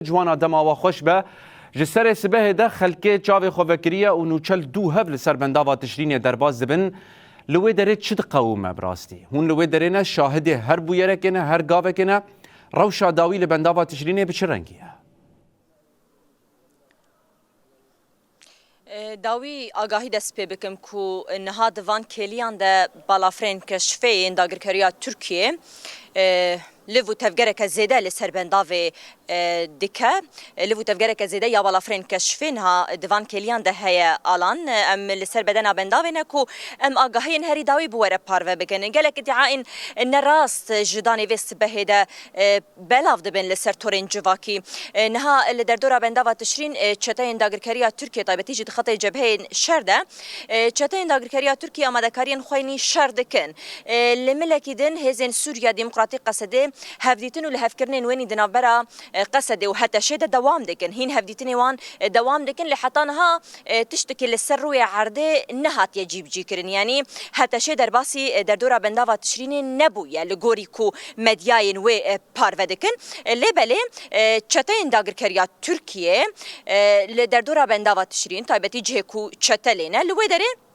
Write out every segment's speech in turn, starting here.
جوانا دما خوش به جسر سبه ده خلکه چاوی خوکریه و نوچل دو هفل سر بنداوا تشرین درباز دبن لوی داره چد قومه براستی هون لوی داره نه شاهد هر بویره کنه هر گاوه کنه روشا داوی لبنداوا تشرینه به چه رنگیه داوی آگاهی دست پی بکم کو نها دوان کلیان ده بالافرین کشفه داگرکریا ترکیه لفو تفجرك الزيادة لسربندافي دكا لفو تفجرك الزيادة يا بالافرين كشفينها دفان كليان ده هي آلان ام لسربدنا بندافي نكو ام آگاهين هري داوي بورا بارفا بكن قالك ادعاء ان راست جداني فيس بهيدا بلاف دبن لسر تورين جواكي نها اللي دردورا بندافا تشرين تشتين داگركريا تركيا طيب تيجي خطي جبهين شرده تشتين داگركريا تركيا اما دكارين خويني شردكن لملكي دن هزين سوريا ديمقراطية قصده هفديتن ولا هفكرنين وين دنابرا قصدي وحتى شيء دوام دكن هين هفديتني وان دوام دكن لحطانها تشتكي للسر ويا عرضه نهات يجيب جيكرن يعني حتى شيء درباسي دردورا بندافا تشرين نبويا لغوريكو مدياين و بارفا دكن لبلي تشتين داغر كريا تركيا لدردورا بندافا تشرين طيبتي جهكو تشتلينا لويدري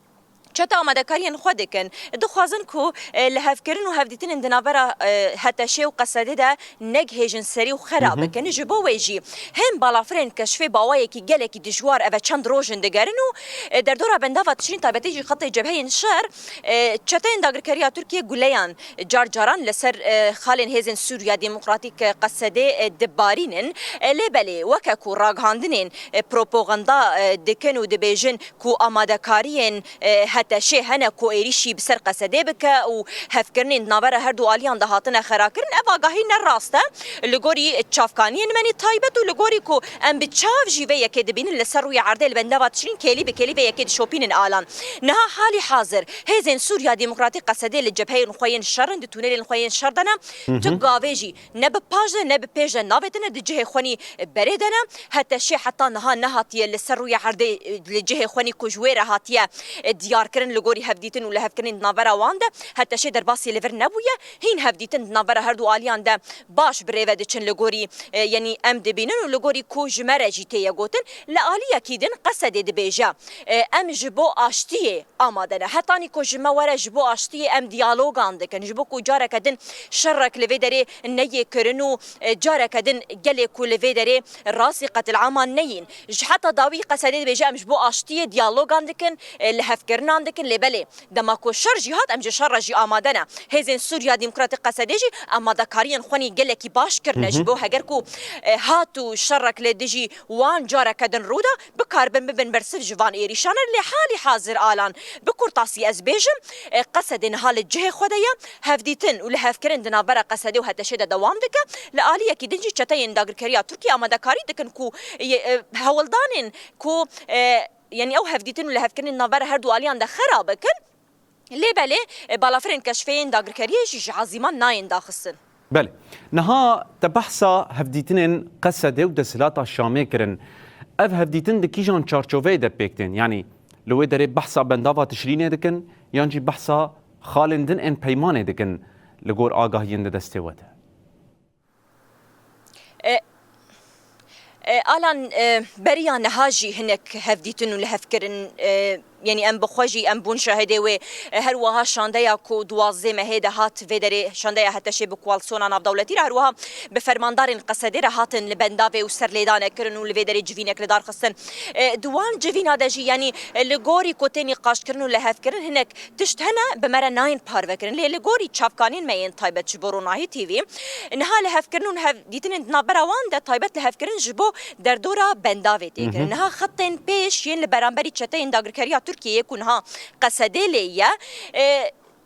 چتا آماده کارین خود کن دو خوازن کو لهفکرین و هفدیتین اندنابرا حتی شی و قصده ده نگهجن سری و خراب کن جبو ویجی هم بالافرین کشفی باوایی کی گله کی دجوار او چند روزن دگرن و در دورا بنداوا تشرین تابعتی خط جبهه انشار چتین داگرکریا ترکیه گلیان جارجاران لسر خالن هزن سوریا دموکراتیک قصده دبارینن لبلی وککو راگهاندنین پروپاگاندا دکن و دبیجن کو آماده کارین حتى شيء هنا كويريشي بسر قصدي بك وهفكرني نابرا هردو آليان دهاتنا خراكرن أفاقاهين الراسته لغوري تشافكانين مني تايبت ولغوري كو أم بتشاف جيفي يكيد بين اللي عرضي البندافة تشرين كيلي بكيلي يكيد شوبين الآلان نها حالي حاضر هزين سوريا ديمقراطي قصدي للجبهين خوين شرن دتونيل خوين شردنا تقافيجي نب باجة نب بيجة نافتنا دجه خوني بريدنا حتى شيء حتى نهاتي اللي عرضي لجه خوني كجويرة هاتيا ديار كرن لغوري هفديتن ولا هفكرن نابرا واندا حتى شي درباسي ليفر نبويا هين هفديتن نابرا هردو آليان دا باش بريفدچن لغوري يعني ام دبينن لغوري كو جمره جيتي يغوتن لآليا كيدن قصد دبيجا ام جبو اشتي امادنه حتاني كو جما ورا جبو اشتي ام ديالوج عندكن جبو كو جاركدن شرك لفيدري ني كرنو جاركدن جلي كو لفيدري راسي قتل عمان نين حتى داوي قصد دبيجا ام جبو اشتي ديالوج عندكن لهفكرن عندكن لبلي دماكو شر جهات ام شر جي آمادنا هزين سوريا ديمقراطي قصديجي آماده كارين خوني قلكي باش كرنا جبو هجركو هاتو شرك لدجي وان جارا كدن رودا بكاربن ببن برسف جوان ايريشان اللي حالي حاضر آلان بكورتاسي ازبيجم قصدن حال الجهه خديا هفديتن ولا هفكرن دنابرا قصدي وحتى شده دوام دك لآلية كي دنجي چتين داگركريا تركيا آماده كاري دكن كو هولدانين كو يعني او هفديتن ولا هفكرن نابرا هردو آليان ده خرابكن ليه بله بالافرين كشفين داگركريش عظيمان ناين داخسن بله نها تبحثا هفديتن قصده ودسلاتا شامي كرن اف هفديتن دكيجان چارچوفي ده بيكتن يعني لو دره بحثا بنداوا تشرينه دكن يانجي بحثا خالندن ان بيمانه دكن لغور آگاهين ده دستوته آلان بريا نهاجي هناك هفديتن ولا هفكرن يعني ام بخوجي ام بون شاهده و هر وها شانديا كو دوازه مهيده هات فيدري شانديا حتى شي بكوالسونا ناف دولتي هر وها بفرماندار قصديره هاتن لبندافي وسرليدان كرن ولفيدري جفينك لدار خصن دوان جفينا دجي يعني لغوري كوتيني قاش كرن ولا هفكرن هناك تشتهنا بمره ناين بارفكرن لغوري تشافكانين ماين طيبت جبروناهي تي في انها لهفكرن ديتن نابرا وان طيبت لهفكرن جبو دردورا بندافي تيكرن انها خطين بيش ين لبرامبري تشتين داگركريا تركيا يكونها قصدي ليا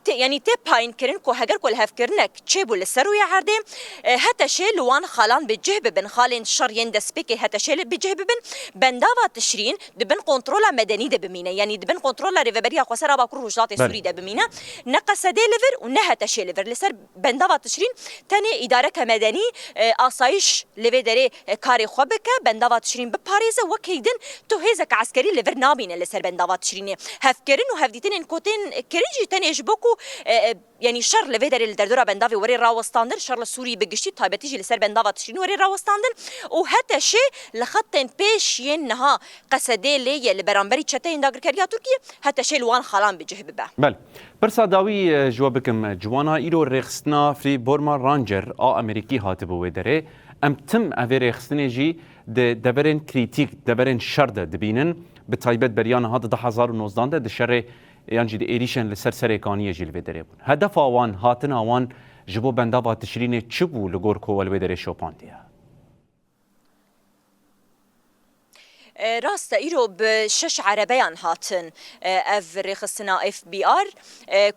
يعني تباين كرن كو هجر كل هفكرنك تشيبو للسروية عردي هتا شيء لوان خالان بجهب بن خالين شرين دسبيكي هتا شيء بجهب بن بندافا تشرين دبن كنترولا مدني دبمينا يعني دبن كنترولا ريفبريا قصرا باكرو رجلات سوري دبمينا نقصدي ليفر ونهتا شيء ليفر لسر بندافا تشرين تاني إدارة مدني آسايش ليفدري كاري خوبك بندافا تشرين بباريزا وكيدن تو هيزك عسكري ليفر نابين لسر بندافا تشرين هفكرن وهفديتن كوتين كرنجي تاني يجبوكو يعني شر لفيدر الدردورة بندافي وري راوستاندن شر لسوري بقشتي تايبتيجي لسر بندافا تشرين وري راوستاندن وهتا شيء لخطن بيش ينها قصدي لي اللي برامبري تشتين داغر كريا تركيا هتا شيء لوان خلان بجهب به بله برسا داوي جوابكم جوانا إيرو ريخستنا في بورما رانجر أمريكي هاتبو ودره ام تم اوی رخصتنی جی دبرن کریتیک دبرن شرده دبینن به تایبت بریان هاد 2019 ده شر یعنی ده ایریشن لسر سرکانی جیل بدره بون هدف آوان هاتن آوان جبو بنداوا تشرین چبو لگور کوال بدره شوپاندیه راست ایرو به 6 عربیان هاتن اف رخصنا اف بی آر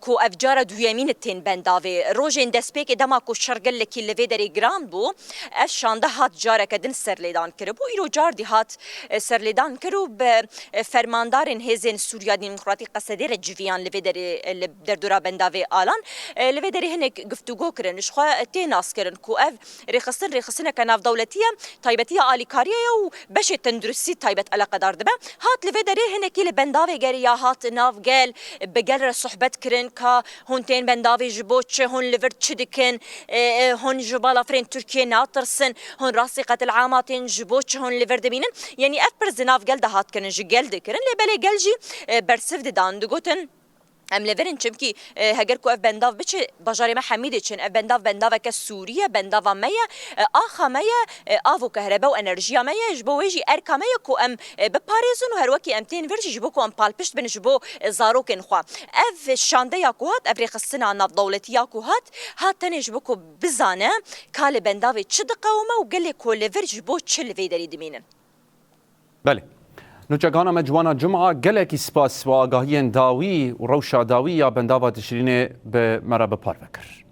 کو اف جارا دویمین تین بنداوی روژین دسپیک دما کو شرگل لکی لوی دری گران بو اف شانده هات جارا کدن سرلیدان کرو بو ایرو جار دی هات سرلیدان کرو به فرماندارن هزین سوریا دموکراتی قصدی رجویان لوی دری در دورا بنداوی آلان لوی دری هنک گفتگو کرن شخوا تیناس کرن کو اف رخصنا کناف دولتیه تایبتیه آلیکاریه و بشه تندرسی تایبت علاقه دار دبه هات لوی دری هنکی لبنداوی گری یا هات ناف گل بگل صحبت کرن که هون تین بنداوی جبو چه هون لیورد چه دکن هون جبالا فرین ترکیه ناترسن هون راسي قتل عاماتين جبوش هون لیورد بینن یعنی اف پر زناف گل ده هات کرن جی گل دکرن لبلی گل جی برسف دان دگوتن ام لورن چمکی هگر کو اف بنداف بچه بجاری ما حمیده چن اف بنداف که سوریه بنداف میا آخا میا آفو کهربا و انرژیا میا جبو ویجی ارکا میا کو ام بپاریزون و هر وکی ام تین ورجی جبو کو ام پالپشت بن جبو زارو کن خوا اف شانده یا کو هات افریقا سنا ناف دولتی یا کو هات تنه جبو کو بزانه کال بنداف چه دقومه و گله کو لور جبو چل ویدری دمینن بله نوچگانا مجوانا جمعه گلکی سپاس و آگاهی داوی و روشا داوی یا بنداوا تشرینه به مرا بپار بکر